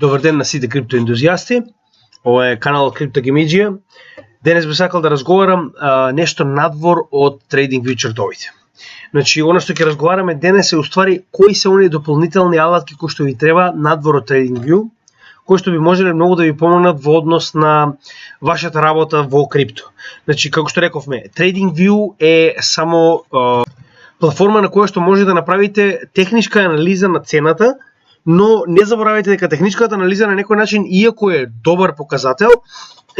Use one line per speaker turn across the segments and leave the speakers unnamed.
Добар ден на сите криптоентузијасти. Ова е каналот Криптогемиџија. Денес би сакал да разговарам нешто надвор од TradingView чартовите. Значи, она што ќе разговараме денес е уствари кои се оние дополнителни алатки кои што ви треба надвор од TradingView, кои што би можеле многу да ви помогнат во однос на вашата работа во крипто. Значи, како што рековме, TradingView е само платформа на која што може да направите техничка анализа на цената, но не заборавајте дека техничката анализа на некој начин, иако е добар показател,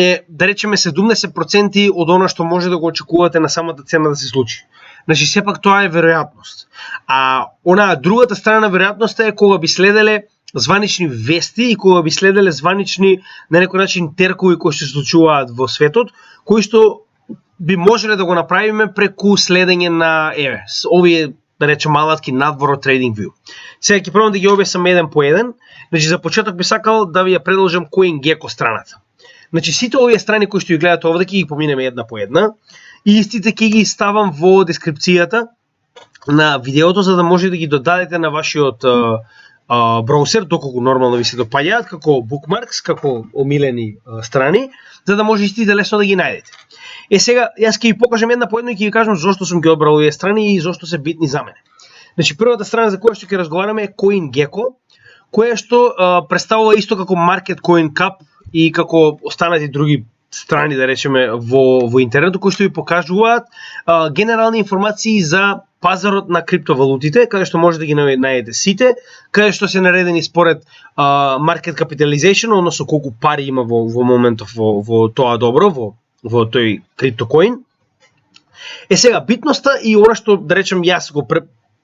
е, да речеме, 70% од она што може да го очекувате на самата цена да се случи. Значи, сепак тоа е веројатност. А онаа другата страна на веројатноста е кога би следеле званични вести и кога би следеле званични, на некој начин, теркови кои се случуваат во светот, кои што би можеле да го направиме преку следење на овие, да речем, алатки надвор од TradingView. Сега ќе пробам да ги објаснам еден по еден. Значи, за почеток би сакал да ви ја предложам CoinGecko страната. Значи, сите овие страни кои што ги гледате овде ќе ги поминеме една по една и истите ќе ги ставам во дескрипцијата на видеото за да може да ги додадете на вашиот браузер доколку нормално ви се допаѓаат како bookmarks, како омилени страни, за да може истите лесно да ги најдете. Сега, јас ќе ви покажам една по една и ќе ви кажам зошто сум ги одбрал овие страни и зошто се битни за мене. Значи, првата страна за која што ќе разговараме е CoinGecko, која што представува исто како Market Coin Cap и како останати други страни, да речеме, во интернетот, кои што ви покажуваат генерални информации за пазарот на криптовалутите, каде што може да ги најдете сите, каде што се наредени според market capitalization, односно колку пари има во моментов во тоа добро, во тој криптокоин. Сега, битноста и она што, да речем, јас го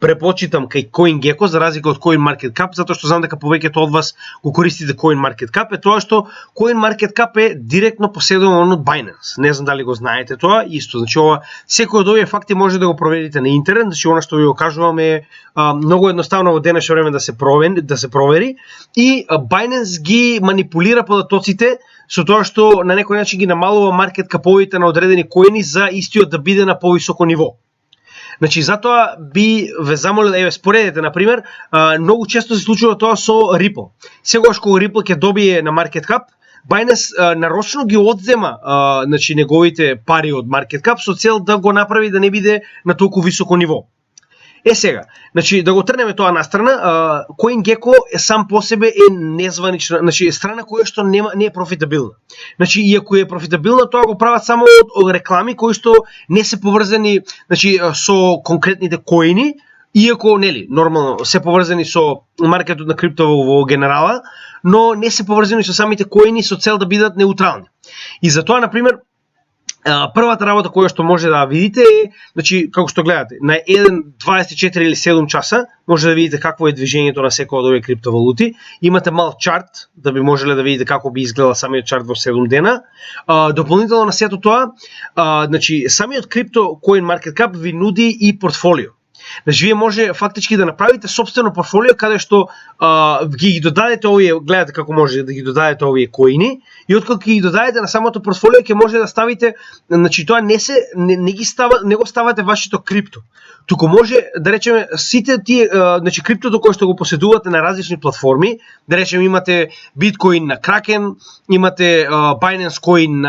препочитам кај CoinGecko за разлика од CoinMarketCap, затоа што знам дека повеќето од вас го користите CoinMarketCap, е тоа што CoinMarketCap е директно поседуван од Binance. Не знам дали го знаете тоа, исто. Значи, ова секој од овие факти може да го проверите на интернет, значи она што ви го кажувам е многу едноставно во денешно време да се провери и Binance ги манипулира податоците со тоа што на некој начин ги намалува маркет каповите на одредени коини за истиот да биде на повисоко ниво. Значи, затоа би ве замолил, споредете, например, многу често се случува тоа со Ripple. Сегогаш кога Ripple ќе добие на MarketCap, Binance нарочно ги одзема значи, неговите пари од MarketCap со цел да го направи да не биде на толку високо ниво. Сега, значи, да го трнеме тоа на страна, CoinGecko е сам по себе е незванична, значи е страна која што не е профитабилна. Значи, иако е профитабилна, тоа го прават само од реклами кои што не се поврзани, значи, со конкретните коини, иако нели, нормално се поврзани со маркетот на крипто во генерала, но не се поврзани со самите коини со цел да бидат неутрални. И затоа, например, првата работа која што може да видите е, значи, како што гледате, на 1.24 или 7 часа може да видите какво е движењето на секоја од овие криптовалути. Имате мал чарт да би можеле да видите како би изгледал самиот чарт во 7 дена. Дополнително на сето тоа, значи, самиот крипто CoinMarketCap ви нуди и портфолио. Значи, вие може фактички да направите собствено портфолио каде што ги додадете овие, гледате како може да ги додадете овие коини и откако ги додадете на самото портфолио ќе може да ставите, значи тоа не го ставате вашето крипто. Туку може да речеме сите тие, значи криптото кое што го поседувате на различни платформи, да речеме имате Bitcoin на Kraken, имате Binance Coin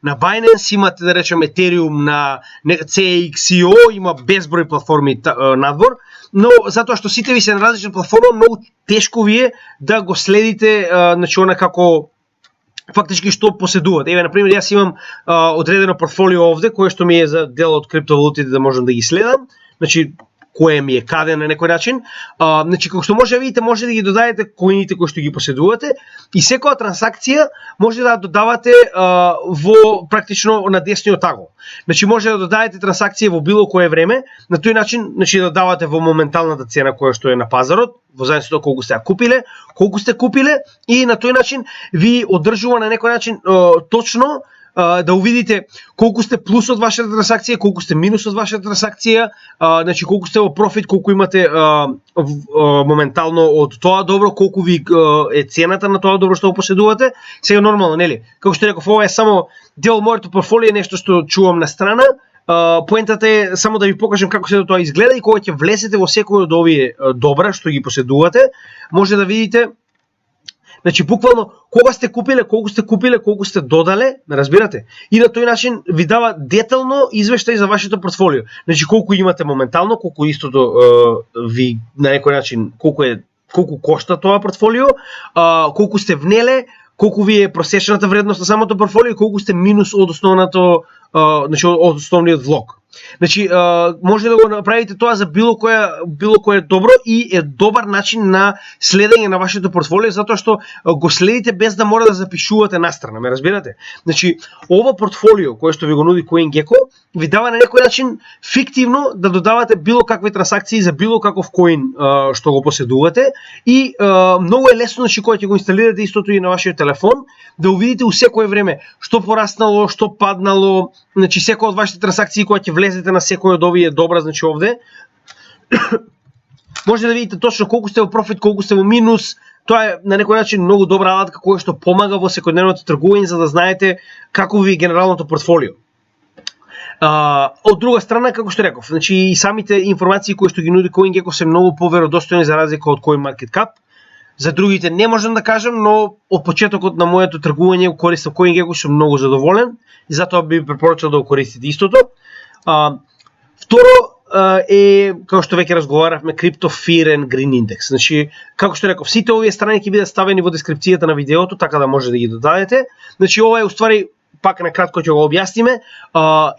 на Binance, имате да речеме Ethereum на CXCO, има безброј платформи надвор, но затоа што сите ви се на различни платформи, многу тешко ви е да го следите, значи она како фактички што поседувате. На пример, јас имам одредено портфолио овде кое што ми е за дел од криптовалутите да можам да ги следам. Значи, кое ми е каде на некој начин. Значи, како што може да видите, може да ги додадете коините кои што ги поседувате и секоја трансакција може да додавате во практично на десниот агол. Значи, може да додадете трансакција во било кое време, на тој начин, значи, да додавате во моменталната цена која што е на пазарот, во зависност од колку сте ја купиле и на тој начин ви одржува на некој начин точно да увидите колку сте плюс од вашата трансакција, колку сте минус од вашата трансакција, значи колку сте во профит, колку имате моментално од тоа добро, колку ви е цената на тоа добро што го поседувате. Сега нормално, нели? Како што реков, ова е само дел од моето портфолио, нешто што чувам на страна. Поентата е само да ви покажам како се тоа изгледа и кога ќе влезете во секој од овие добра што ги поседувате, може да видите Значи буквално кога сте купиле, колку сте додале, ме разбирате? И на тој начин ви дава детално извештај за вашето портфолио. Значи колку имате моментално, колку истото ви на некој начин колку кошта тоа портфолио, колку сте внеле, колку ви е просечната вредност на самото портфолио и колку сте минус од основното, значи од основниот влог. Значи може да го направите тоа за било кое добро и е добар начин на следење на вашето портфолио, затоа што го следите без да мора да запишувате настрана, ме разбирате? Значи ова портфолио кое што ви го нуди CoinGecko ви дава на некој начин фиктивно да додавате било какви трансакции за било каков коин што го поседувате и многу е лесно, значи кога ќе го инсталирате истото и на вашиот телефон, да увидите у секое време што пораснало, што паднало, значи секоја од вашите трансакции кога ќе влезете на секој од овие добра, значи овде може да видите точно колку сте во профит, колку сте во минус. Тоа е на некој начин многу добра алатка која што помага во секојдневното тргување за да знаете како ви е генералното портфолио. Од друга страна, како што реков, значи и самите информации кои што ги нуди CoinGecko се многу поверодостојни за разлика од CoinMarketCap. За другите не можам да кажам, но од почетокот на моето тргување користам CoinGecko, сум многу задоволен и затоа би препорачал да го користите истото. Второ е, како што веќе разговаравме, Crypto Fear and Green Index. Значи, како што реков, сите овие страни ќе бидат ставени во дескрипцијата на видеото, така да може да ги додадете. Значи, ова е уствари, пак на кратко ќе го објасниме,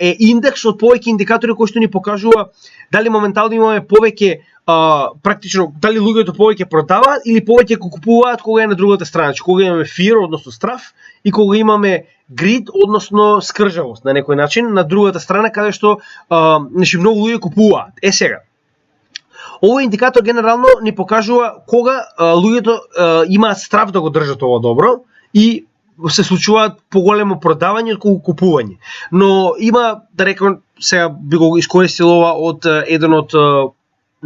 е индекс од повеќе индикатори кои што ни покажува дали моментално имаме повеќе практично дали луѓето повеќе продаваат или повеќе купуваат кога е на другата страна, значи кога имаме fear, односно страф, и кога имаме greed, односно скржавост на некој начин на другата страна каде што значи многу луѓе купуваат. Сега, овој индикатор генерално ни покажува кога луѓето имаат страф да го држат ова добро и се случуваат поголемо продавање отколку купување. Но има, да рекам, сега би го искористил ова од еден од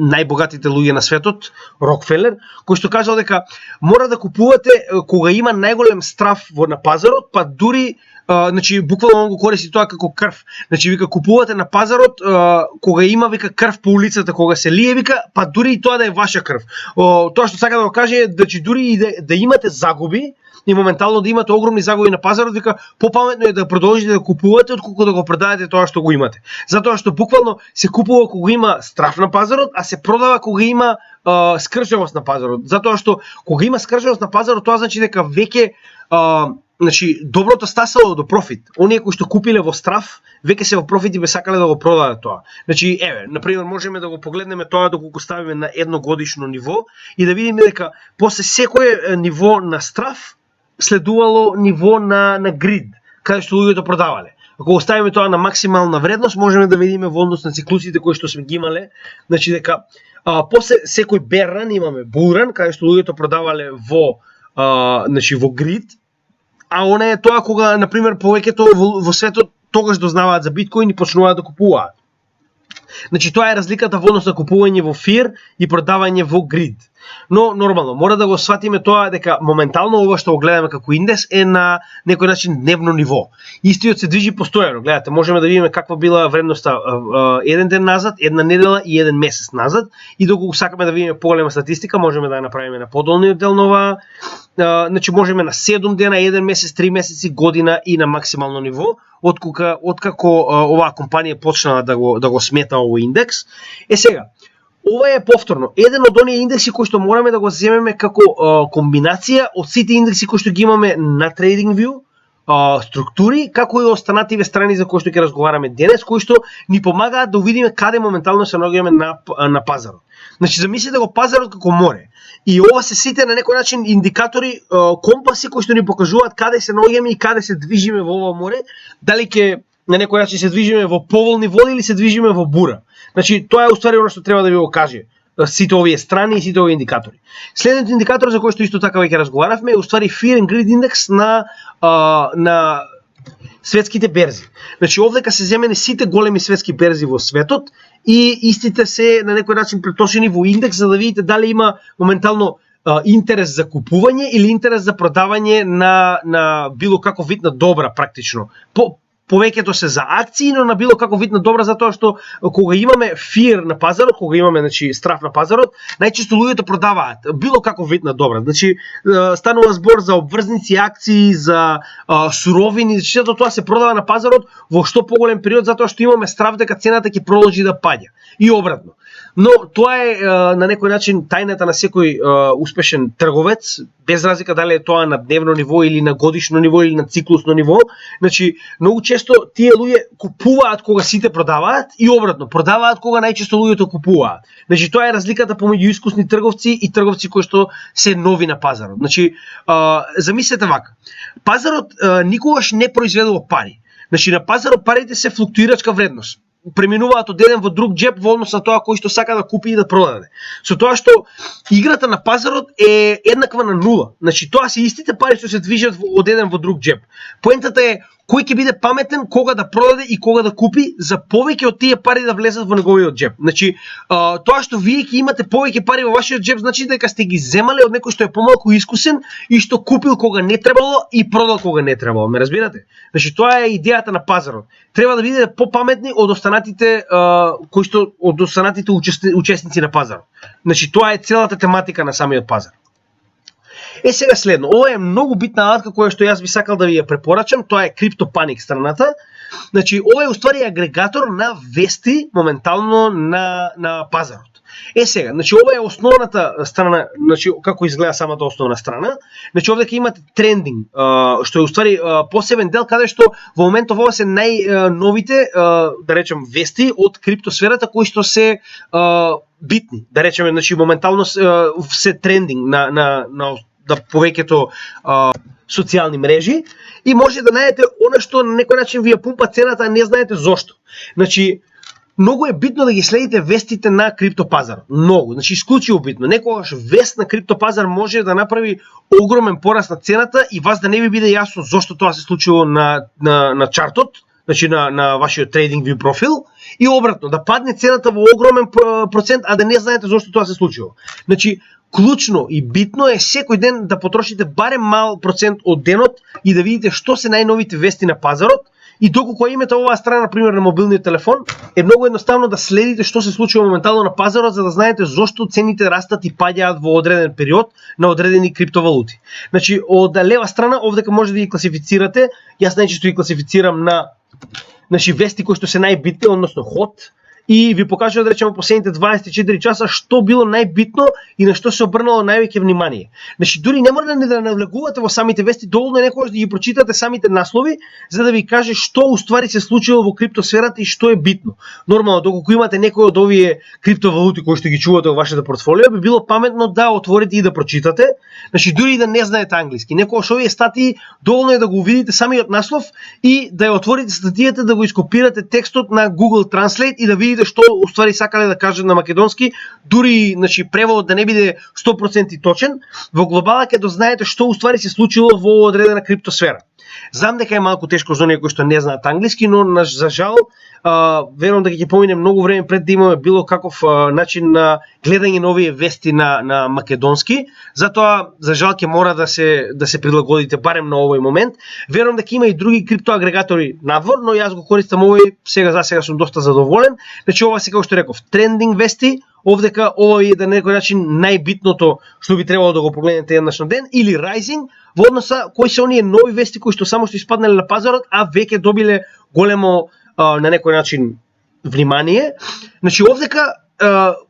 најбогатите луѓе на светот, Рокфелер, кој што кажал дека мора да купувате кога има најголем страф на пазарот, па дури значи буквално го користи тоа како крв. Значи вика купувате на пазарот кога има вика крв по улицата, кога се лие вика, па дури и тоа да е ваша крв. Тоа што сака да го каже е дури и да имате загуби и моментално да имате огромни загуби на пазарот, вика попаметно е да продолжите да купувате отколку да го продадете тоа што го имате. Затоа што буквално се купува кога има страф на пазарот, а се продава кога има скржавост на пазарот. Затоа што кога има скржавост на пазарот, тоа значи дека веќе значи доброто стасало до профит. Оние кои што купиле во страф, веќе се во профит и бе сакале да го продадат тоа. Значи еве, на пример можеме да го погледнеме тоа доколку ставиме на едногодишно ниво и да видиме дека после секое ниво на страф следувало ниво на грид, каде што луѓето продавале. Ако оставиме тоа на максимална вредност, можеме да видиме во однос на циклусите кои што сме ги имале, значи дека после секој bear run имаме bull run, каде што луѓето продавале во значи во грид, а она е тоа кога на пример повеќето во светот тогаш дознаваат за биткоин и почнуваат да купуваат. Значи тоа е разликата во однос на купување во fear и продавање во грид. Но нормално мора да го сватиме тоа дека моментално ова што го гледаме како индекс е на некој начин дневно ниво. Истиот се движи постојано. Гледате, можеме да видиме каква била вредноста еден ден назад, една недела и еден месец назад и доколку сакаме да видиме поголема статистика, можеме да ја направиме на подолниот дел на оваа. Значи можеме на 7 дена, 1 месец, 3 месеци, година и на максимално ниво, откако оваа компанија почнала да го смета овој индекс. Сега, ова е повторно еден од оние индекси кои што мораме да го земеме како комбинација од сите индекси кои што ги имаме на TradingView, структури, како и останативе страни за кои што ќе разговараме денес, кои што ни помагаат да видиме каде моментално се наоѓаме на пазарот. Значи замислете го пазарот како море. И ова се сите на некој начин индикатори, компаси кои што ни покажуваат каде се наоѓаме и каде се движиме во ова море, дали ќе на некој начин се движиме во поволни води или се движиме во бура. Значи тоа е уствари она што треба да ви го каже сите овие страни и сите овие индикатори. Следниот индикатор за кој што исто така веќе разговаравме е уствари Fear and Greed Index на светските берзи. Значи овдека се земени сите големи светски берзи во светот и истите се на некој начин претошени во индекс за да видите дали има моментално интерес за купување или интерес за продавање на било каков вид на добра практично. повеќето се за акции, но на било каков вид на добра, затоа што кога имаме fear на пазарот, кога имаме страф на пазарот, најчесто луѓето продаваат било каков вид на добра. Значи станува збор за обврзници, акции, за суровини, сето тоа се продава на пазарот во што поголем период, затоа што имаме страф дека цената ќе продолжи да паѓа. И обратно. Но тоа е на некој начин тајната на секој успешен трговец, без разлика дали е тоа на дневно ниво или на годишно ниво или на циклусно ниво. Значи, многу често тие луѓе купуваат кога сите продаваат и обратно, продаваат кога најчесто луѓето купуваат. Значи, тоа е разликата помеѓу искусни трговци и трговци кои што се нови на пазарот. Значи, замислете вака. Пазарот никогаш не произведува пари. Значи, на пазарот парите се флуктуирачка вредност. Преминуваат од еден во друг джеб во однос на тоа кој што сака да купи и да продаде. Со тоа што играта на пазарот е еднаква на нула. Значи тоа се истите пари што се движат од еден во друг джеб. Поентата е кој ќе биде паметен кога да продаде и кога да купи за повеќе од тие пари да влезат во неговиот джеб. Значи тоа што вие ќе имате повеќе пари во вашиот джеб значи дека сте ги земале од некој што е помалку искусен и што купил кога не требало и продал кога не требало. Ме разбирате? Значи тоа е идејата на пазарот. Треба да бидете попаметни од останатите учесници на пазарот. Значи тоа е целата тематика на самиот пазар. Сега следно, ова е многу битна алатка која што јас би сакал да ви ја препорачам, тоа е CryptoPanic страната. Значи ова е уствари агрегатор на вести моментално на пазарот. Сега, значи ова е основната страна, значи како изгледа самата основна страна. Значи овде ќе имате трендинг, што е уствари посебен дел каде што во моментов ова се најновите, да речем, вести од криптосферата кои што се битни, да речеме, значи моментално се трендинг на повеќето социјални мрежи и може да најдете она што на некој начин ви ја пумпа цената, а не знаете зошто. Значи многу е битно да ги следите вестите на криптопазарот. Многу, значи исклучиво битно. Некогаш вест на криптопазар може да направи огромен пораст на цената и вас да не ви биде јасно зошто тоа се случило на чартот, значи на вашиот TradingView профил, и обратно, да падне цената во огромен процент, а да не знаете зошто тоа се случило. Значи клучно и битно е секој ден да потрошите барем мал процент од денот и да видите што се најновите вести на пазарот. И доколку имате оваа страна, например, на мобилниот телефон, е многу едноставно да следите што се случува моментално на пазарот, за да знаете зошто цените растат и паѓаат во одреден период на одредени криптовалути. Значи, од лева страна, овдека може да ги класифицирате, јас најчесто ги класифицирам на вести кои што се најбитни, односно ход, и ви покажува да речеме последните 24 часа што било најбитно и на што се обрнало највеќе внимание. Значи дури не мора да навлегувате во самите вести, доволно е некогаш да ги прочитате самите наслови за да ви каже што уствари се случило во криптосферата и што е битно. Нормално, доколку имате некој од овие криптовалути кои што ги чувате во вашето портфолио, би било паметно да отворите и да прочитате. Значи дури и да не знаете англиски. Некогаш овие статии доволно е да го видите самиот наслов и да ја отворите статијата, да го ископирате текстот на Google Translate и да видите што уствари сакале да кажат на македонски, дури значи преводот да не биде 100% точен, во глобала ќе дознаете што уствари се случило во одредена криптосфера. Знам дека е малку тешко за оние кои што не знаат англиски, но за жал верувам дека ќе помине многу време пред да имаме било каков начин на гледање на овие вести на македонски. Затоа за жал ќе мора да се прилагодите барем на овој момент. Верувам дека има и други криптоагрегатори надвор, но јас го користам овој, за сега сум доста задоволен. Значи ова се како што реков, трендинг вести. Овдека ова е да на некој начин најбитното што би требало да го погледнете еднаш на ден, или Rising во односа кои се оние нови вести кои што само што испаднале на пазарот, а веќе добиле големо на некој начин внимание. Значи овдека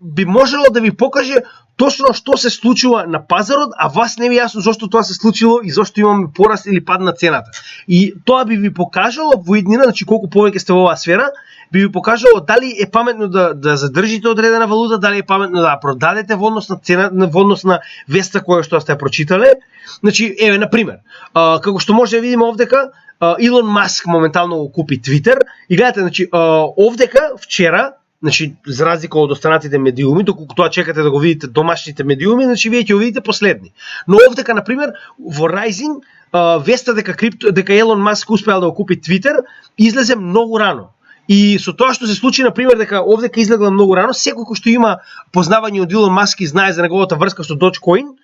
би можело да ви покаже точно што се случува на пазарот, а вас не ви јасно зошто тоа се случило и зошто имаме пораст или пад на цената. И тоа би ви покажало во иднина, значи колку повеќе сте во оваа сфера, би ви покажало дали е паметно да задржите одредена валута, дали е паметно да продадете во однос на цена, во однос на веста која што сте прочитале. Значи, еве на пример, како што може да видиме овдека, Илон Маск моментално го купи Твитер и гледате, значи овдека вчера, значи за разлика од останатите медиуми, доколку тоа чекате да го видите домашните медиуми, значи вие ќе го видите последни. Но овдека на пример во Rising веста дека Илон Маск успеал да го купи Твитер излезе многу рано. И со тоа што се случи, на пример, дека овдека излегла многу рано, секој кој што има познавање од Илон Маск и знае за неговата врска со Dogecoin,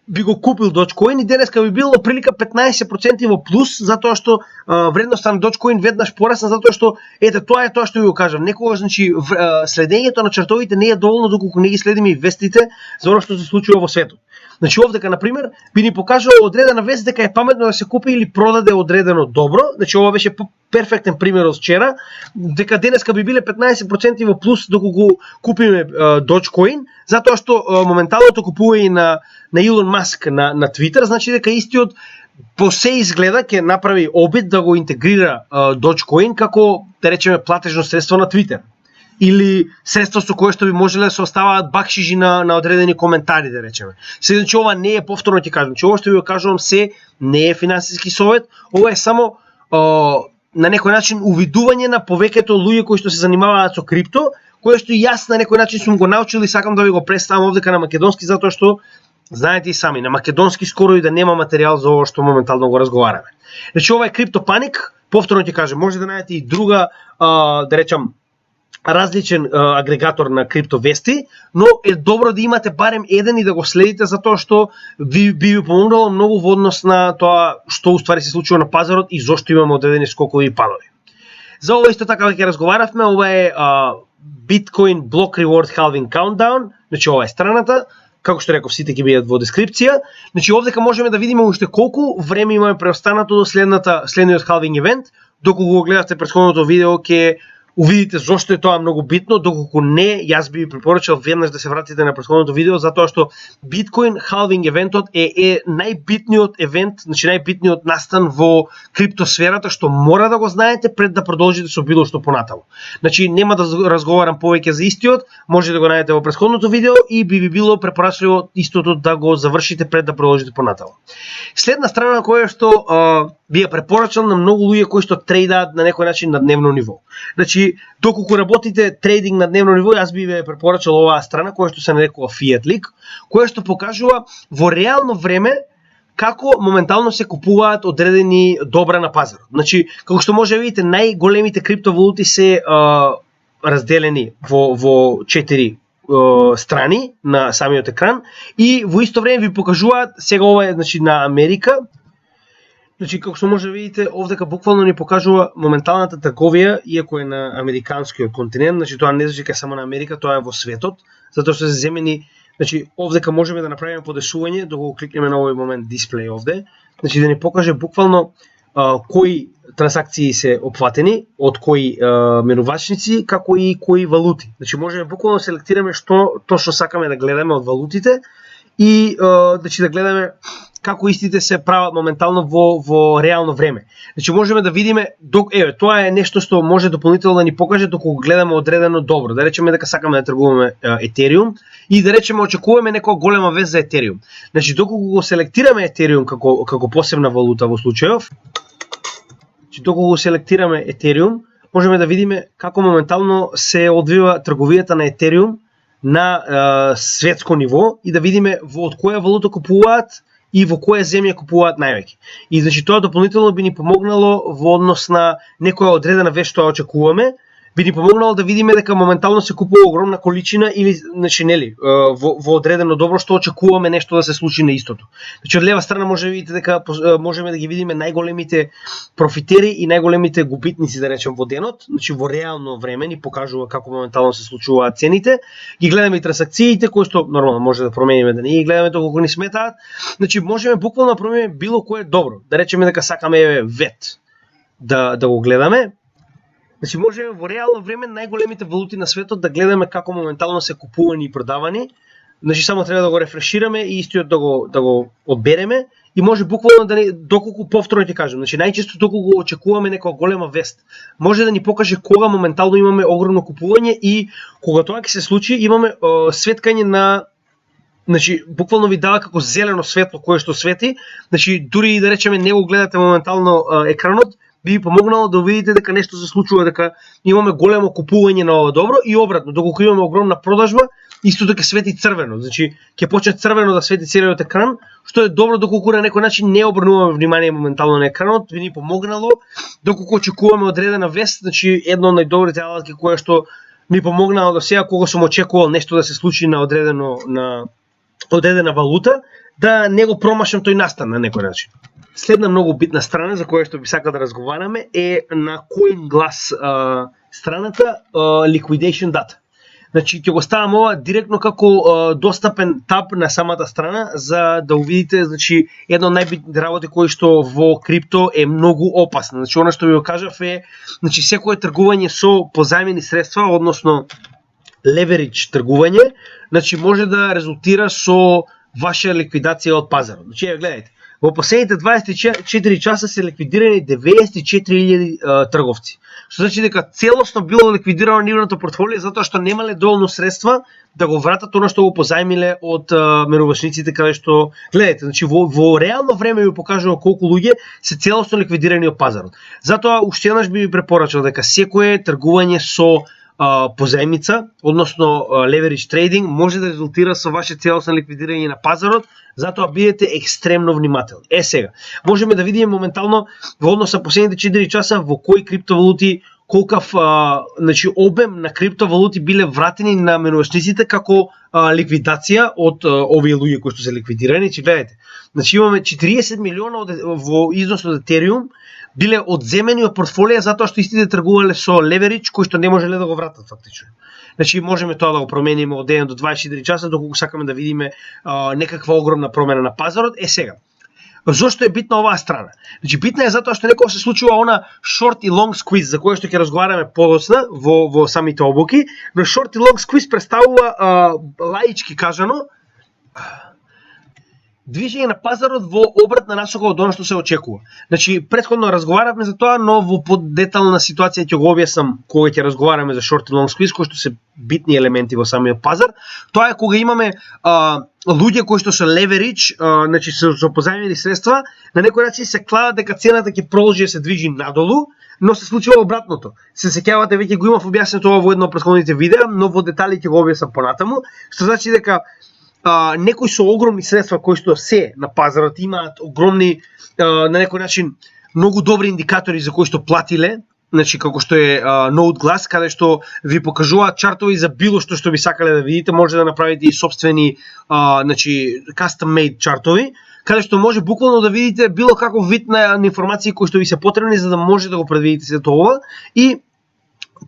би го купил Dogecoin и денеска би било прилика 15% во плюс, затоа што вредноста на Dogecoin веднаш порасна, затоа што тоа е тоа што ви го кажам. Некогаш значи следењето на чартовите не е доволно доколку не ги следиме и вестите за она што се случува во светот. Значи овдека на пример би ни покажал одредена вест дека е паметно да се купи или продаде одредено добро. Значи ова беше перфектен пример од вчера, дека денеска би биле 15% во плюс доколку купиме Dogecoin, затоа што моменталното купување на Илон Маск на Twitter, значи дека истиот по се изгледа ќе направи обид да го интегрира Dogecoin како, да речеме, платежно средство на Twitter. Или средство со кое што би можеле да се оставаат бакшижи на одредени коментари, да речеме. Сега, че ова не е, повторно ти кажам, че ова што ви го кажувам се не е финансиски совет, ова е само на некој начин увидување на повеќето луѓе кои што се занимаваат со крипто, кое што и јас на некој начин сум го научил и сакам да ви го представам овдека на македонски, затоа што знаете и сами, на македонски скоро и да нема материјал за ова што моментално го разговараме. Значи ова е CryptoPanic, повторно ти кажам, може да најдете и друга, да речам, различен агрегатор на криптовести, но е добро да имате барем еден и да го следите, затоа што би помогнало многу во однос на тоа што уствари се случува на пазарот и зошто имаме одредени скокови и падови. За ова исто така ќе разговаравме, ова е Bitcoin Block Reward Halving Countdown, значи ова е страната, како што реков, сите ќе бидат во дескрипција. Значи овдека можеме да видиме уште колку време имаме преостанато до следниот халвинг евент. Доколку го гледате претходното видео ќе увидите зошто е тоа многу битно, доколку не, јас би ви препорачал веднаш да се вратите на претходното видео, затоа што Bitcoin халвинг евентот е најбитниот евент, значи најбитниот настан во криптосферата што мора да го знаете пред да продолжите со било што понатаму. Значи нема да разговарам повеќе за истиот, може да го најдете во претходното видео и би било препорачливо истото да го завршите пред да продолжите понатаму. Следна страна која што би ја препорачал на многу луѓе кои што трейдаат на некој начин на дневно ниво. Значи, доколку работите трейдинг на дневно ниво, јас би ве препорачал оваа страна која што се нарекува Fiatlink, која што покажува во реално време како моментално се купуваат одредени добра на пазарот. Значи, како што може да видите, најголемите криптовалути се разделени во 4 страни на самиот екран и во исто време ви покажуваат, сега ова е значи на Америка. Значи, како што може да видите, овдека буквално ни покажува моменталната трговија, иако е на американскиот континент, значи тоа не значи дека само на Америка, тоа е во светот, затоа што се земени, значи овдека можеме да направиме подешување, доколку кликнеме на овој момент дисплеј овде, значи да ни покаже буквално кои трансакции се опфатени, од кои менувачници, како и кои валути. Значи можеме буквално селектираме што точно сакаме да гледаме од валутите и значи да гледаме како истите се прават моментално во реално време. Значи можеме да видиме, тоа е нешто што може дополнително да ни покаже доколку гледаме одредено добро. Да речеме дека сакаме да тргуваме Ethereum и да речеме очекуваме некоја голема вест за Ethereum. Значи доколку го селектираме Ethereum како посебна валута во случајов, значи доколку го селектираме Ethereum, можеме да видиме како моментално се одвива трговијата на Ethereum на светско ниво и да видиме од која валута купуваат и во која земја купуваат највеќе. И значи тоа дополнително би ни помогнало во однос на некоја одредена вест што очекуваме, би ни помогнало да видиме дека моментално се купува огромна количина или значи нели во одредено добро што очекуваме нешто да се случи на истото. Значи од лева страна може да видите дека можеме да ги видиме најголемите профитери и најголемите губитници, да речем, во денот, значи во реално време ни покажува како моментално се случуваат цените. Ги гледаме и трансакциите кои што нормално може да промениме, да не ги гледаме доколку ни сметаат. Значи можеме буквално да промениме било кое добро. Да речеме дека сакаме вет да го гледаме. Значи можеме во реално време најголемите валути на светот да гледаме како моментално се купувани и продавани. Значи само треба да го рефрешираме и истиот да го одбереме и може буквално да ни, доколку повторно ќе кажам, значи најчесто доколку очекуваме некоја голема вест, може да ни покаже кога моментално имаме огромно купување и кога тоа ќе се случи имаме светкање на, значи буквално ви дава како зелено светло кое што свети, значи дури и да речеме не го гледате моментално екранот, би ви помогнало да видите дека нешто се случува, дека имаме големо купување на ова добро и обратно, доколку имаме огромна продажба, исто дека свети црвено, значи ќе почне црвено да свети целиот екран, што е добро доколку на некој начин не обрнуваме внимание моментално на екранот, би ни помогнало доколку очекуваме одредена вест, значи едно од најдобрите алатки кое што ми помогнало до сега кога сум очекувал нешто да се случи на одредена валута, да не го промашам тој настан на некој начин. Следна многу битна страна за која што би сакал да разговараме е на CoinGlass страната Liquidation Data. Значи ќе го ставам ова директно како достапен таб на самата страна за да увидите, значи една од најбитните работи кои што во крипто е многу опасна. Значи она што ви го кажав е, значи секое тргување со позајмени средства, односно leverage тргување, значи може да резултира со ваша ликвидација од пазарот. Значи гледајте, во последните 24 часа се ликвидирани 94.000 трговци. Што значи дека целосно било ликвидирано нивното портфолио затоа што немале доволно средства да го вратат она што го позајмиле од менувачниците каде што гледајте, значи во реално време ви покажува колку луѓе се целосно ликвидирани од пазарот. Затоа уште еднаш би ви препорачал дека секое тргување со позајмица, односно leverage trading, може да резултира со ваше целосно ликвидирање на пазарот, затоа бидете екстремно внимателни. Сега, можеме да видиме моментално во однос на последните 4 часа во кои криптовалути колкав значи обем на криптовалути биле вратени на менувачниците како ликвидација од овие луѓе кои што се ликвидирани. Че гледате, значи имаме 40 милиона во износ од Ethereum биле одземени од портфолија затоа што истите тргувале со леверидж кој што не можеле да го вратат фактично. Значи можеме тоа да го промениме од 1 до 24 часа доколку сакаме да видиме некаква огромна промена на пазарот. Сега, зошто е битна оваа страна? Значи битна е затоа што некој се случува она short и long squeeze за кој што ќе разговараме подоцна во самите облаки, но short и long squeeze представува лаички кажано движење на пазарот во обратна насока од она што се очекува. Значи претходно разговаравме за тоа, но во подетална ситуација ќе го објаснам кога ќе разговараме за short и long squeeze, кои што се битни елементи во самиот пазар. Тоа е кога имаме луѓе кои што се leverage, значи со позајмени средства, на некој начин се кладат дека цената ќе продолжи да се движи надолу, но се случува обратното. Се сеќавате, веќе го имав објаснето тоа во едно од претходните видеа, но во детали ќе го објаснам понатаму, што значи дека некои со огромни средства кои што се на пазарот имаат огромни на некој начин многу добри индикатори за кои што платиле, значи како што е NodeGlass, каде што ви покажуваат чартови за било што би сакале да видите, може да направите и собствени значи custom made чартови, каде што може буквално да видите било каков вид на информации кои што ви се потребни за да може да го предвидите сето ова. И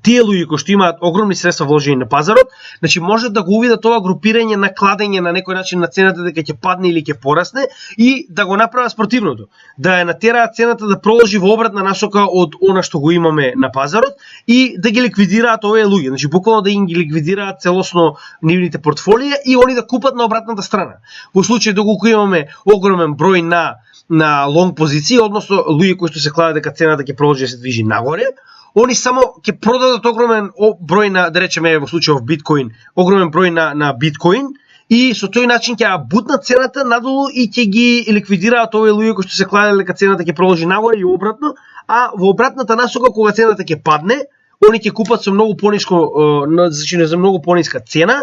тие луѓе кои што имаат огромни средства вложени на пазарот, значи можат да го увидат ова групирање на кладење на некој начин на цената дека ќе падне или ќе порасне и да го направат спротивното, да ја натераат цената да продолжи во обратна насока од она што го имаме на пазарот и да ги ликвидираат овие луѓе, значи буквално да им ги ликвидираат целосно нивните портфолија и они да купат на обратната страна. Во случај доколку имаме огромен број на лонг позиции, односно луѓе кои што се кладат дека цената ќе продолжи да се движи нагоре, они само ќе продадат огромен број на, да речеме во случајов биткоин, огромен број на биткоин и со тој начин ќе бутнат цената надолу и ќе ги ликвидираат овие луѓе кои што се кладеле дека цената ќе продолжи нагоре и обратно, а во обратната насока кога цената ќе падне, они ќе купат со многу пониско, значи за многу пониска цена,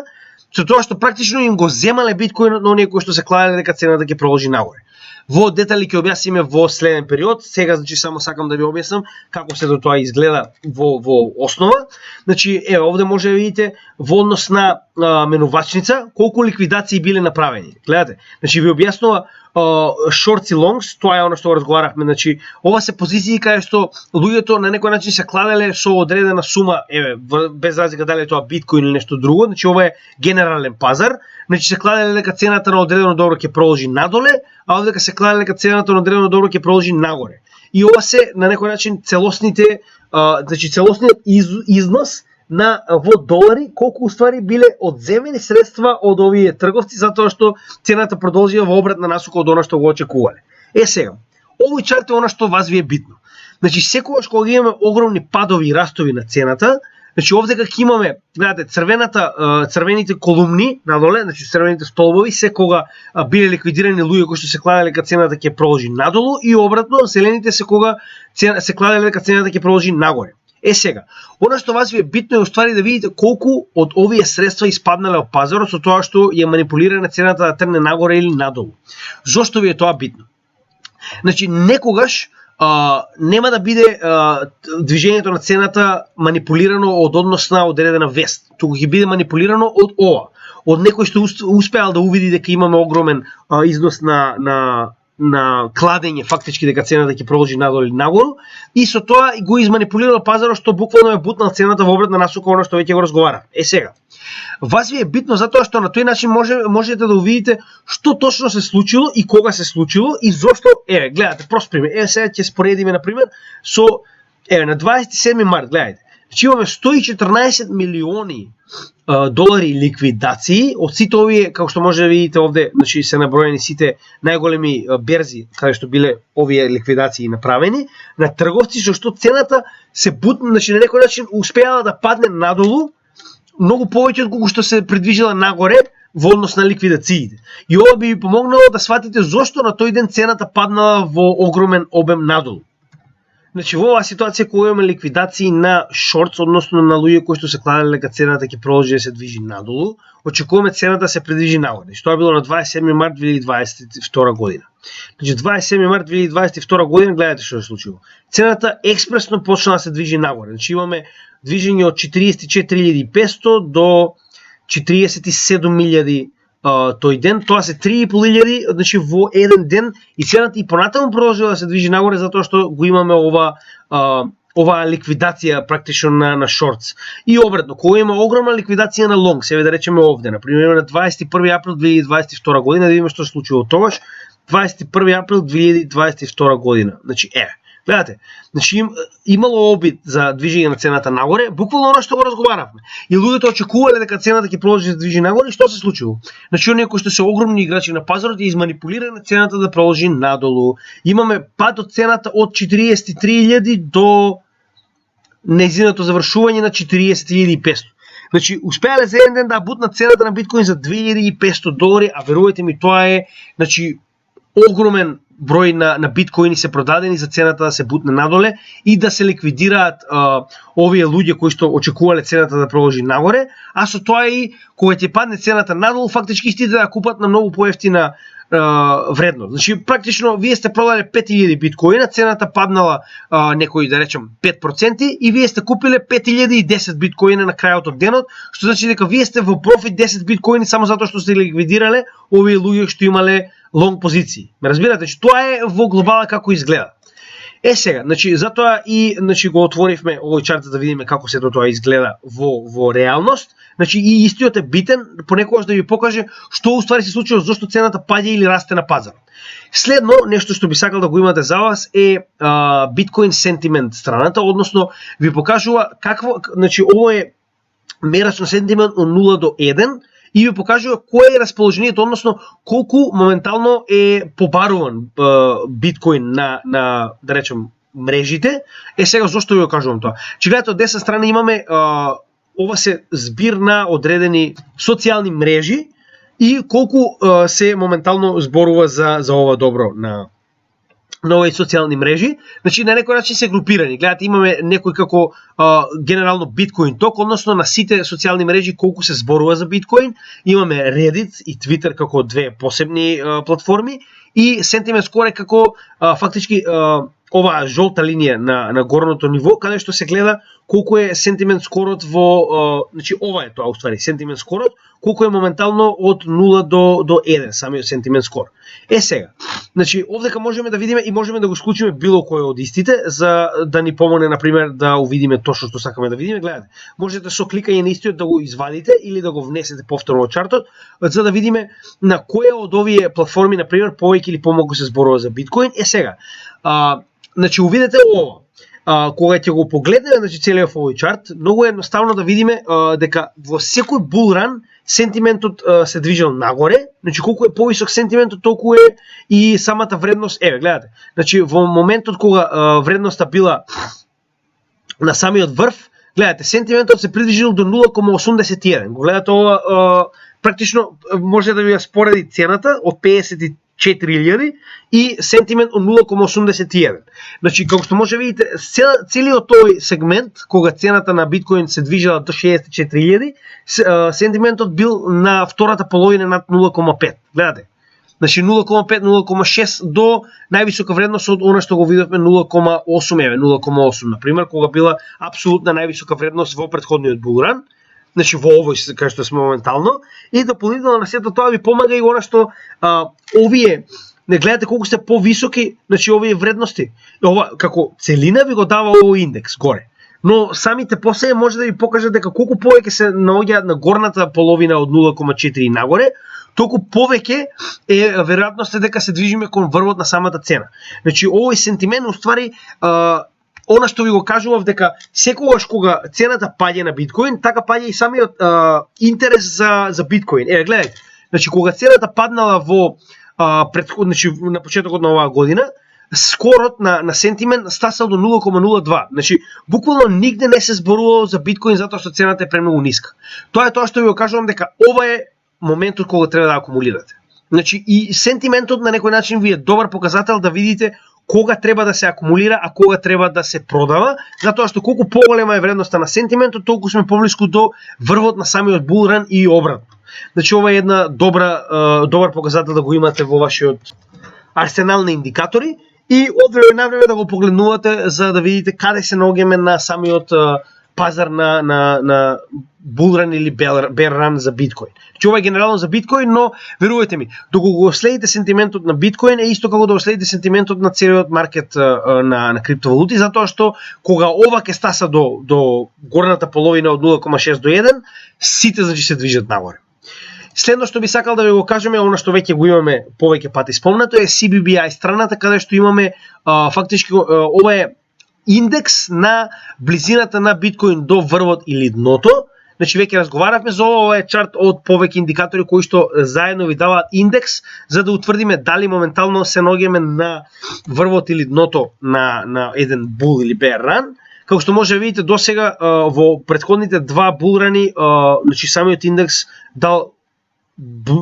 со тоа што практично им го земале биткоинот на оние кои што се кладеле дека цената ќе продолжи нагоре. Во детали ќе објасниме во следен период. Сега значи само сакам да ви објаснам како се до тоа изгледа во основа. Значи овде може да видите во однос на менувачница колку ликвидации биле направени. Гледате, значи ви објаснува shorts и longs, тоа е она што разговаравме, значи ова се позиции каде што луѓето на некој начин се кладеле со одредена сума, без разлика дали е тоа биткоин или нешто друго, значи ова е генерален пазар, значи се кладеле дека цената на одредено добро ќе продолжи надоле, а овде дека се кладеле дека цената на одредено добро ќе продолжи нагоре. И ова се на некој начин целосните, значи целосниот износ на во долари, колку уствари биле одземени средства од овие трговци затоа што цената продолжила во обратна насока од она што го очекувале. Сега, овој чарт е она што вас ви е битно. Значи секогаш кога имаме огромни падови и растови на цената, значи овде како имаме, гледате, црвените колумни надоле, значи црвените столбови, се кога биле ликвидирани луѓе кои што се кладеле дека цената ќе продолжи надолу и обратно, зелените се кога се кладеле дека цената ќе продолжи нагоре. Сега, она што вас ви е битно е уствари да видите колку од овие средства испаднале од пазарот со тоа што ја манипулирана цената да тргне нагоре или надолу. Зошто ви е тоа битно? Значи, некогаш нема да биде движењето на цената манипулирано од однос на одредена вест, туку ќе биде манипулирано од ова. од некој што успеал да увиди дека имаме огромен износ на кладење, фактички дека цената ќе продолжи надолу или нагору, и со тоа го изманипулирал пазарот, што буквално е бутнал цената во обратна насока она што веќе го разговара. Сега, вас ви е битно затоа што на тој начин можете да увидите што точно се случило и кога се случило и зошто. Гледате, прост пример. Сега ќе споредиме на пример со на 27 март, гледате. Значи имаме 114 милиони долари ликвидации од сите овие, како што може да видите овде, значи се наброени сите најголеми берзи каде што биле овие ликвидации направени на трговци, што цената се бутна, значи на некој начин успеала да падне надолу многу повеќе од колку што се придвижила нагоре во однос на ликвидациите. И ова би ви помогнало да сватите зошто на тој ден цената паднала во огромен обем надолу. Значи во оваа ситуација кога имаме ликвидации на шортс, односно на луѓе кои што се кладеле дека цената ќе продолжи да се движи надолу, очекуваме цената да се придвижи нагоре. Тоа било на 27 март 2022 година. Значи 27 март 2022 година, гледате што се случило. Цената експресно почна да се движи нагоре. Значи имаме движење од 44.500 до 47.000 тој ден, тоа се 3.500, значи во еден ден, и цената и понатаму продолжила да се движи нагоре затоа што го имаме оваа ликвидација практично на шортс. И обратно, кога има огромна ликвидација на лонг, себе да речеме овде, на пример на 21 април 2022 година, да видиме што се случило тогаш, 21 април 2022 година. Значи гледате, значи имало обид за движење на цената нагоре, буквално оно што го разговаравме. И луѓето очекувале дека цената ќе продолжи да движи нагоре, и што се случило? Значи оние кои што се огромни играчи на пазарот ја изманипулирале цената да продолжи надолу. Имаме пад од цената од 43.000 до нејзиното завршување на 40.500. Значи успеале за еден ден да бутнат цената на биткоин за 2.500 долари, а верувајте ми тоа е, значи, огромен број на биткоини се продадени за цената да се бутне надоле и да се ликвидираат овие луѓе кои што очекувале цената да продолжи нагоре, а со тоа и кога ќе падне цената надолу, фактички истите да купат на многу поевтина вредност. Значи практично вие сте продале 5000 биткоина, цената паднала некои да речем 5% и вие сте купиле 5010 биткоина на крајот од денот, што значи дека вие сте во профит 10 биткоини само затоа што сте ликвидирале овие луѓе што имале лонг позиции. Ме разбирате, че тоа е во глобала како изгледа. Сега, значи затоа и значи го отворивме овој чарт да видиме како сето тоа изгледа во реалност. Значи и истиот е битен понекогаш да ви покаже што уствари се случува, зошто цената паѓа или расте на пазарот. Следно, нешто што би сакал да го имате за вас е Bitcoin Sentiment страната, односно ви покажува какво, значи ово е мерач на сентимент од 0 до 1 и ви покажува кое е расположението, односно колку моментално е побаруван биткоин на да речем мрежите. Сега зошто ви го кажувам тоа? Че гледате од десна страна имаме ова се збир на одредени социјални мрежи и колку се моментално зборува за ова добро на овие социјални мрежи. Значи на некој начин се групирани. Гледате, имаме некој како генерално биткоин ток, односно на сите социјални мрежи колку се зборува за биткоин. Имаме Reddit и Twitter како две посебни платформи и Sentiment Score како фактички оваа жолта линија на горното ниво, каде што се гледа колку е Sentiment Score значи ова е тоа уствари, Sentiment Score колку е моментално од 0 до 1, самиот Sentiment Score. Сега, значи овдека можеме да видиме и можеме да го исклучиме било кој од истите за да ни помогне на пример да увидиме точно што сакаме да видиме. Гледате, можете со кликање на истиот да го извадите или да го внесете повторно во чартот за да видиме на која од овие платформи на пример повеќе или помалку се зборува за биткоин. Сега, значи увидете ова. Кога ќе го погледнеме значи целиот овој чарт, многу е едноставно да видиме дека во секој булран сентиментот се движел нагоре, значи колку е повисок сентиментот, толку е и самата вредност. Гледате. Значи во моментот кога вредноста била на самиот врв, гледате, сентиментот се придвижил до 0,81. Го гледате ова практично може да ви ја спореди цената од 54.000 и сентимент од 0,81. Значи, како што може да видите, целиот тој сегмент, кога цената на биткоин се движела до 64.000, сентиментот бил на втората половина над 0,5. Гледате? Значи 0,5, 0,6 до највисока вредност од она што го видовме 0,8, 0,8 на пример, кога била апсолутна највисока вредност во претходниот булран. значи во овој кај што сме моментално, и дополнително на сето тоа ви помага и она што овие не гледате колку сте повисоки, значи овие вредности. Ова како целина ви го дава овој индекс горе. Но самите после може да ви покажат дека колку повеќе се наоѓаат на горната половина од 0,4 нагоре, толку повеќе е веројатноста дека се движиме кон врвот на самата цена. Значи овој сентимент уствари она што ви го кажував дека секогаш кога цената паѓа на биткоин, така паѓа и самиот интерес за биткоин. Гледајте, значи кога цената паднала во значи на почетокот на оваа година, скорот на сентимент стасал до 0,02. Значи буквално нигде не се зборувало за биткоин затоа што цената е премногу ниска. Тоа е тоа што ви го кажувам дека ова е моментот кога треба да акумулирате. Значи и сентиментот на некој начин ви е добар показател да видите кога треба да се акумулира, а кога треба да се продава, затоа што колку поголема е вредноста на сентиментот, толку сме поблиску до врвот на самиот булран и обратно. Значи ова е една добар показател да го имате во вашиот арсенал на индикатори и од време на време да го погледнувате за да видите каде се наоѓаме на самиот пазар на булран или берран за биткоин. Значи ова е генерално за биткоин, но верувајте ми, доколку го следите сентиментот на биткоин е исто како да го следите сентиментот на целиот маркет на криптовалути, затоа што кога ова ќе стаса до горната половина од 0,6 до 1, сите значи се движат нагоре. Следно што би сакал да ви го кажеме, она што веќе го имаме повеќе пати спомнато, е CBBI страната каде што имаме фактички ова е индекс на близината на биткоин до врвот или дното. Значи веќе разговаравме за ова е чарт од повеќе индикатори кои што заедно ви даваат индекс за да утврдиме дали моментално се наоѓаме на врвот или дното на еден бул или bear run. Како што може да видите досега во претходните два булрани, значи самиот индекс дал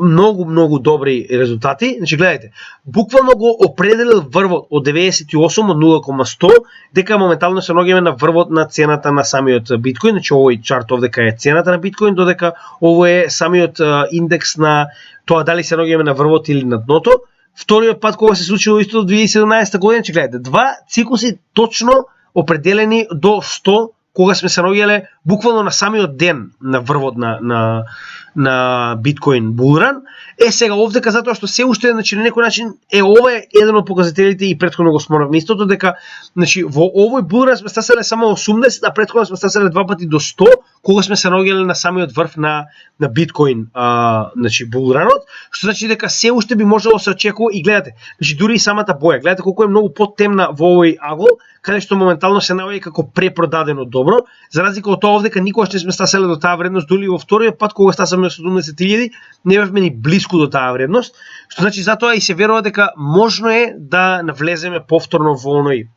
многу добри резултати. Значи гледајте, буквално го определил врвот од 98 од 0,100 дека моментално се наоѓаме на врвот на цената на самиот биткоин. Значи овој чарт овдека е цената на биткоин, додека ово е самиот индекс на тоа дали се наоѓаме на врвот или на дното. Вториот пат кога се случило исто до 2017 година, че гледате, два циклуси точно определени до 100 кога сме се наоѓале буквално на самиот ден на врвот на биткоин булран. Сега овдека затоа што се уште значи на некој начин ова е еден од показателите и претходно го спомнавме истото дека значи во овој булран сме стасале само 80, а претходно сме стасале два пати до 100 кога сме се наоѓале на самиот врв на биткоин значи булранот, што значи дека се уште би можело се очекува и гледате, значи дури и самата боја, гледате колку е многу потемна во овој агол, каде што моментално се наоѓа како препродадено добро, за разлика од тоа овдека никогаш не сме стасале до таа вредност, дури во вториот пат кога стасаме 70.000, не бевме ни блиску до таа вредност, што значи затоа и се верува дека можно е да навлеземе повторно во оној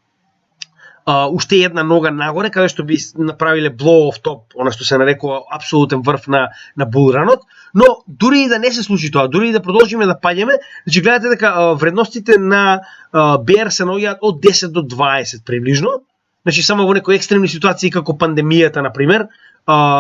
уште една нога нагоре, каде што би направиле blow off top, она што се нарекува апсолутен врв на булранот, но дури и да не се случи тоа, дури и да продолжиме да паѓаме, значи гледате дека вредностите на BR се наоѓаат од 10 до 20 приближно, значи само во некои екстремни ситуации како пандемијата на пример,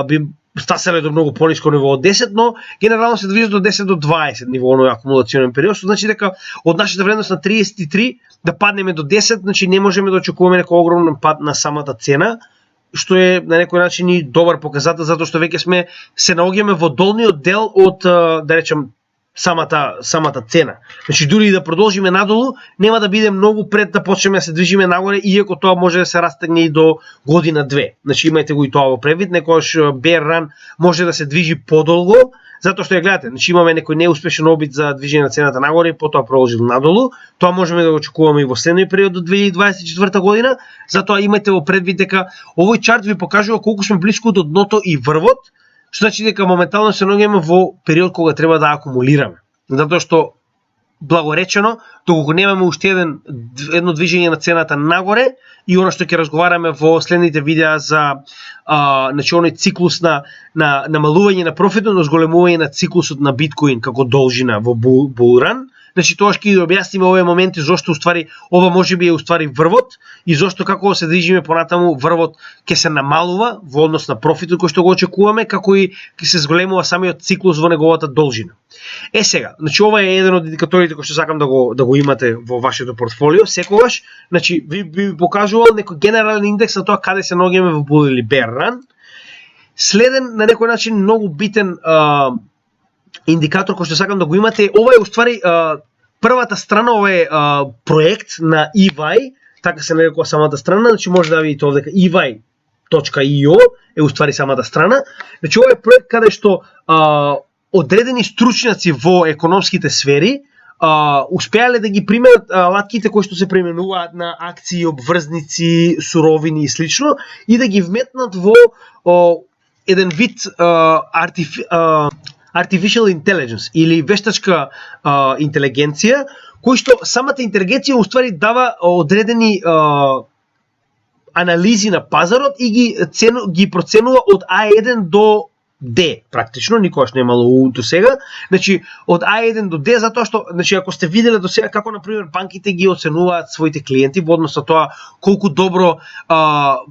би стасале до многу пониско ниво од 10, но генерално се движат од 10 до 20 ниво оној акумулационен период, што значи дека од нашата вредност на 33 да паднеме до 10, значи не можеме да очекуваме некој огромен пад на самата цена, што е на некој начин и добар показател затоа што веќе сме се наоѓаме во долниот дел од да речем самата цена. Значи дури и да продолжиме надолу, нема да биде многу пред да почнеме да се движиме нагоре, иако тоа може да се растегне и до година-две. Значи имајте го и тоа во предвид, некојаш bear run може да се движи подолго, затоа што ја гледате, значи имаме некој неуспешен обид за движење на цената нагоре и потоа продолжил надолу. Тоа можеме да го очекуваме и во следниот период до 2024 година, затоа имајте во предвид дека овој чарт ви покажува колку сме блиску до дното и врвот, што значи дека моментално се наоѓаме во период кога треба да акумулираме. Затоа што благоречено, доколку немаме уште едно движење на цената нагоре и она што ќе разговараме во следните видеа за значи оној циклус на намалување на профитот, но зголемување на циклусот на биткоин како должина во булран. Значи тоа ќе ги објасниме овие моменти зошто уствари ова можеби е уствари врвот и зошто како се движиме понатаму врвот ќе се намалува во однос на профитот кој што го очекуваме, како и ќе се зголемува самиот циклус во неговата должина. Сега, значи ова е еден од индикаторите кои што сакам да го имате во вашето портфолио секогаш, значи ви покажувал некој генерален индекс на тоа каде се наоѓаме во bull или bear run. следен на некој начин многу битен индикатор кој што сакам да го имате. Ова е уствари првата страна, ова е проект на EY, така се нарекува самата страна, значи може да видите овде EY.io е уствари самата страна. Значи ова е проект каде што одредени стручњаци во економските сфери успеале да ги применат алатките кои што се применуваат на акции, обврзници, суровини и слично и да ги вметнат во еден вид artificial intelligence или вештачка интелигенција, кој што самата интелигенција уствари дава одредени анализи на пазарот и ги проценува од А1 до D, практично, никогаш не имало U до сега. Значи, од A1 до D, затоа што, значи, ако сте виделе до сега како, например, банките ги оценуваат своите клиенти во однос на тоа колку добро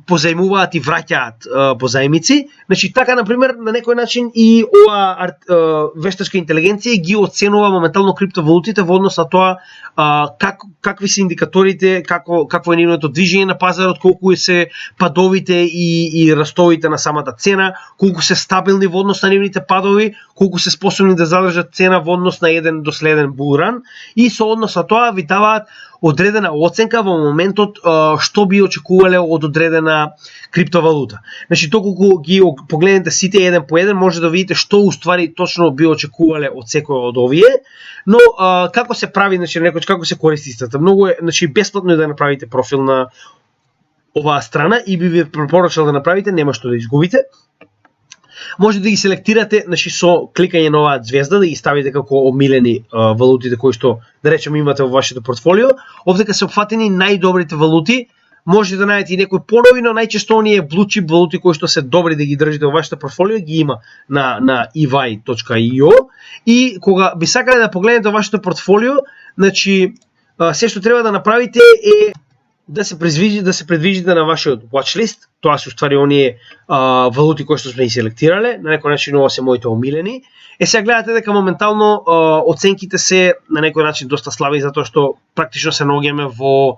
позајмуваат и враќаат позајмици, значи, така, например, на некој начин и ова вештачка интелигенција ги оценува моментално криптовалутите во однос на тоа какви се индикаторите, какво е нивното движење на пазарот, колку се падовите и растовите на самата цена, колку се стабилни во однос на нивните падови, колку се способни да задржат цена во однос на еден до следен булран и со однос на тоа ви даваат одредена оценка во моментот што би очекувале од одредена криптовалута. Значи, доколку ги погледнете сите еден по еден, може да видите што уствари точно би очекувале од секој од овие, но како се прави, значи, некој како се користи истата. Многу е, значи, бесплатно е да направите профил на оваа страна и би ви препорачал да направите, нема што да изгубите. Може да ги селектирате, значи, со кликање на оваа звезда, да ги ставите како омилени валутите кои што, да речеме, имате во вашето портфолио. Овдека се опфатени најдобрите валути. Може да најдете и некои понови, но најчесто оние blue chip валути кои што се добри да ги држите во вашето портфолио ги има на EY.io. И кога би сакале да погледнете во вашето портфолио, значи, се што треба да направите е да се предвижите на вашиот watchlist. Тоа се уствари оние валути кои што сме ги селектирале, на некој начин ова се моите омилени. Сега гледате дека моментално оценките се на некој начин доста слаби, затоа што практично се наоѓаме во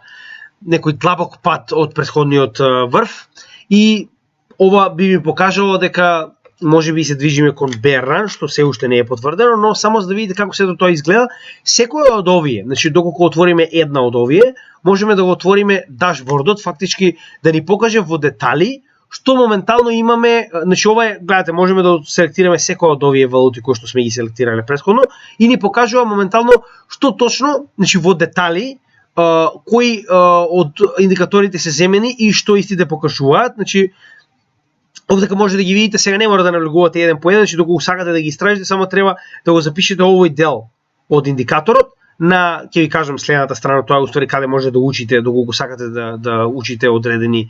некој длабок пат од претходниот врв и ова би ми покажало дека може би се движиме кон bear run, што се уште не е потврдено, но само за да видите како сето тоа изгледа, секој од овие, значи доколку отвориме една од овие, можеме да го отвориме дашбордот, фактички да ни покаже во детали што моментално имаме. Значи ова е, гледате, можеме да селектираме секој од овие валути кои што сме ги селектирале претходно и ни покажува моментално што точно, значи во детали, кои од индикаторите се земени и што истите покажуваат. Значи овдека може да ги видите, сега не мора да навлегувате еден по еден, значи доколку сакате да ги истражите, само треба да го запишете овој дел од индикаторот на, ќе ви кажам следната страна, тоа е уствари каде може да учите, доколку сакате да учите одредени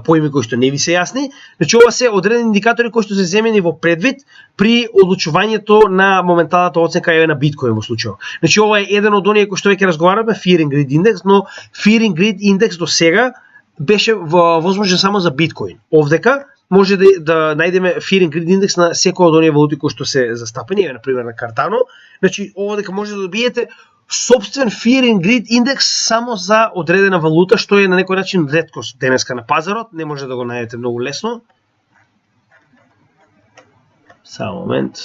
поими кои што не ви се јасни. Значи ова се одредени индикатори кои што се земени во предвид при одлучувањето на моменталната оценка на биткоин во случајот. Значи ова е еден од оние кои што веќе разговараме, Fear and Greed Index, но Fear and Greed Index до сега беше возможен само за биткоин. Овдека може да најдеме Fear and Greed Index на секој од оние валути кои што се застапени, на пример на Cardano. Значи овдека може да добиете собствен Fear and Greed Index само за одредена валута, што е на некој начин реткост денеска на пазарот, не може да го најдете многу лесно. Само момент.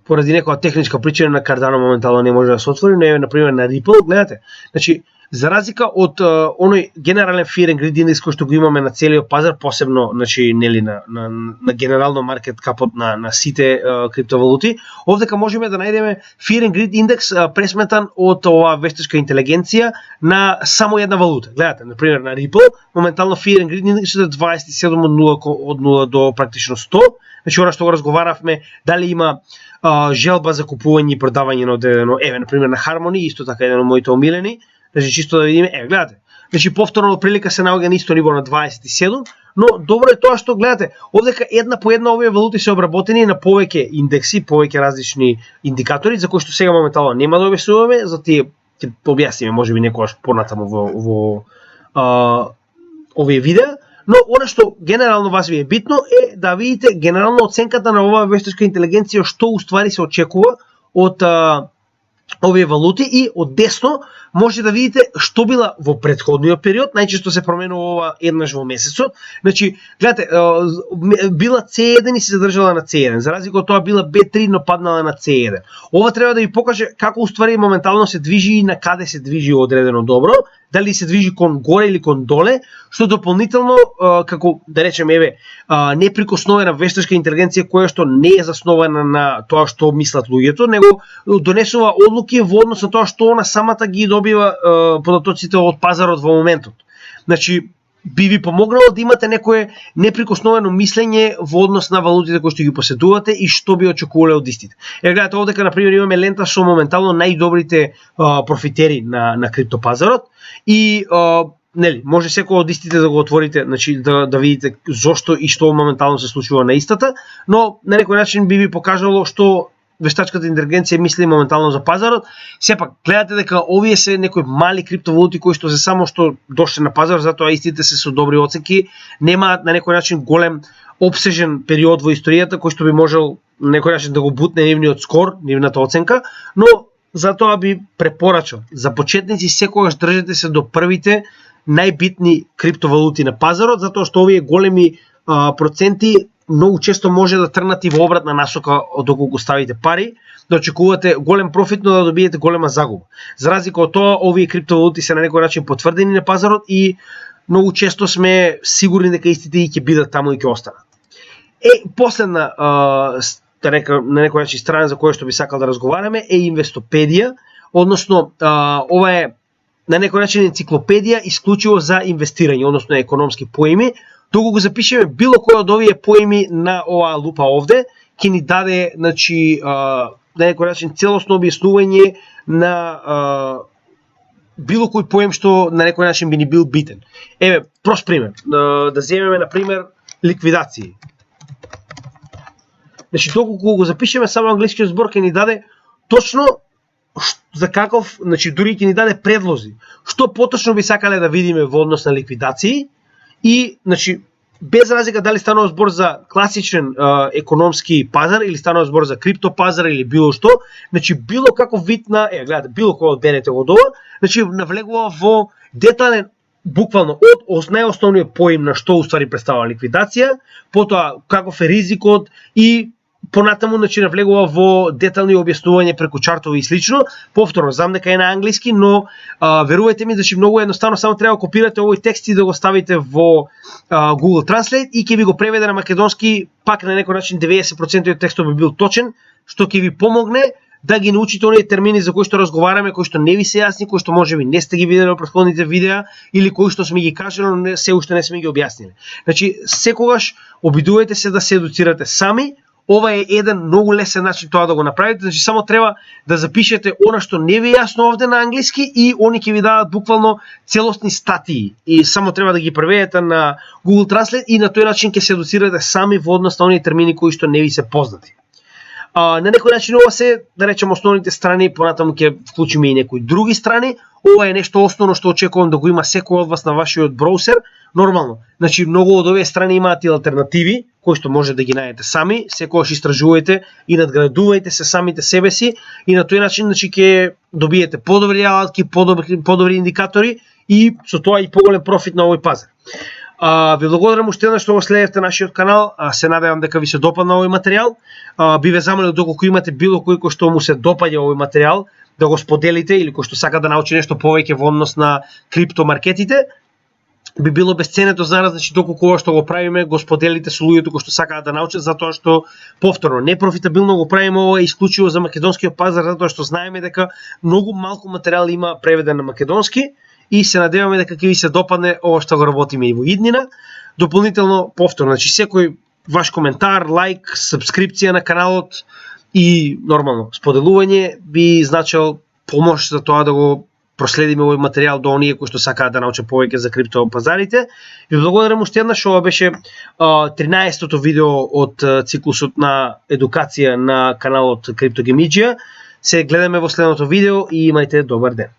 Поради некоја техничка причина на Cardano моментално не може да се отвори, но на пример на Ripple, гледате. Значи за разлика од оној генерален Fear and Greed Index кој што го имаме на целиот пазар, посебно, значи, нели на генерално маркет капот на сите криптовалути, овдека можеме да најдеме Fear and Greed Index пресметан од оваа вештачка интелигенција на само една валута. Гледате, на пример на Ripple, моментално Fear and Greed Index е 27 од 0 до практично 100. Значи ора што го разговаравме, дали има желба за купување и продавање на одредено, на пример на Harmony, исто така еден од моите омилени. Значи чисто да видиме, гледате. Значи повторно прилика се наоѓа на исто ниво на 27, но добро е тоа што гледате, овдека една по една овие валути се обработени на повеќе индекси, повеќе различни индикатори за кои што сега моментално нема да објаснуваме, за тие ќе објасниме можеби некогаш понатаму во овие видеа, но она што генерално вас ви е битно е да видите генерално оценката на оваа вештачка интелигенција што уствари се очекува од овие валути и од десно може да видите што била во претходниот период, најчесто се променува ова еднаш во месецот. Значи, гледате, била C1 и се задржала на C1, за разлика од тоа била B3 но паднала на C1. Ова треба да ви покаже како уствари моментално се движи и на каде се движи одредено добро, дали се движи кон горе или кон доле, што дополнително, како да речеме, неприкосновена вештачка интелигенција која што не е заснована на тоа што мислат луѓето, него донесува одлуки во однос на тоа што она самата ги добива податоците од пазарот во моментот. Значи, би ви помогнало да имате некое неприкосновено мислење во однос на валутите кои што ги поседувате и што би очекувале од истите. Гледате овдека, например, имаме лента со моментално најдобрите профитери на криптопазарот и нели, може секој од истите да го отворите, значи да видите зошто и што моментално се случува на истата, но на некој начин би ви покажало што вештачката интелигенција мисли моментално за пазарот. Сепак, гледате дека овие се некои мали криптовалути кои што се само што дошли на пазар, затоа истите се со добри оценки, немаат на некој начин голем обсежен период во историјата кој што би можел на некој начин да го бутне нивниот скор, нивната оценка, но затоа би препорачал за почетници секогаш држете се до првите најбитни криптовалути на пазарот, затоа што овие големи проценти многу често може да тргнат и во обратна насока од доколку ставите пари, да очекувате голем профит, но да добиете голема загуба. За разлика од тоа, овие криптовалути се на некој начин потврдени на пазарот и многу често сме сигурни дека истите и ќе бидат таму и ќе останат. Последна на некој начин страна за која што би сакал да разговараме е Инвестопедија, односно ова е на некој начин енциклопедија исклучиво за инвестирање, односно економски поими. Доколку запишеме било кој од овие поими на оваа лупа овде, ќе ни даде, значи, на некој начин целосно објаснување на било кој поем што на некој начин би ни бил битен. Еве, прост пример. Да земеме, на пример, ликвидации. Значи, доколку го запишеме само англискиот збор, ќе ни даде точно за каков, значи, дури ќе ни даде предлози. Што поточно би сакале да видиме во однос на ликвидации и, значи, без разлика дали станува збор за класичен економски пазар или станува збор за криптопазар или било што, значи било каков вид на, гледате, било кој одберете од ова, значи навлегува во детален, буквално од најосновниот поим на што уствари представува ликвидација, потоа каков е ризикот и понатаму, значи, навлегува во детални објаснување преку чартови и слично. Повторно, знам дека е на англиски, но верувајте ми, значи многу едноставно, само треба да копирате овој текст и да го ставите во Google Translate и ќе ви го преведе на македонски, пак на некој начин 90% од текстот би бил точен, што ќе ви помогне да ги научите оние термини за кои што разговараме, кои што не ви се јасни, кои што можеби не сте ги виделе во претходните видеа или кои што сме ги кажале, но се уште не сме ги објасниле. Значи, секогаш обидувајте се да се едуцирате сами. Ова е еден многу лесен начин тоа да го направите, значи само треба да запишете она што не ви е јасно овде на англиски и они ќе ви дадат буквално целосни статии и само треба да ги преведете на Google Translate и на тој начин ќе се едуцирате сами во однос на оние термини кои што не ви се познати. На некој начин ова се, да речем, основните страни, понатаму ќе вклучиме и некои други страни. Ова е нешто основно што очекувам да го има секој од вас на вашиот браузер. Нормално, значи многу од овие страни имаат и алтернативи кои што може да ги најдете сами, секогаш истражувајте и надградувајте се самите себе си и на тој начин, значи, ќе добиете подобри алатки, подобри индикатори и со тоа и поголем профит на овој пазар. Ви благодарам уште еднаш што го следевте нашиот канал, се надевам дека ви се допадна овој материјал. Би ве замолил доколку имате било кој што му се допаѓа овој материјал, да го споделите или кој што сака да научи нешто повеќе во однос на криптомаркетите. Би било безценето за нас, значи доколку ова што го правиме, го споделите со луѓето кои што сакаат да научат, затоа што повторно непрофитабилно го правиме ова исклучиво за македонскиот пазар, затоа што знаеме дека многу малку материјал има преведен на македонски и се надеваме дека ќе ви се допадне ова што го работиме и во иднина. Дополнително, повторно, значи секој ваш коментар, лайк, сабскрипција на каналот и нормално споделување би значил помош за тоа да го проследиме овој материјал до оние кои што сакаат да научат повеќе за криптопазарите. Ви благодарам уште еднаш, ова беше 13-тото видео од циклусот на едукација на каналот Криптогемиџија. Се гледаме во следното видео и имајте добар ден.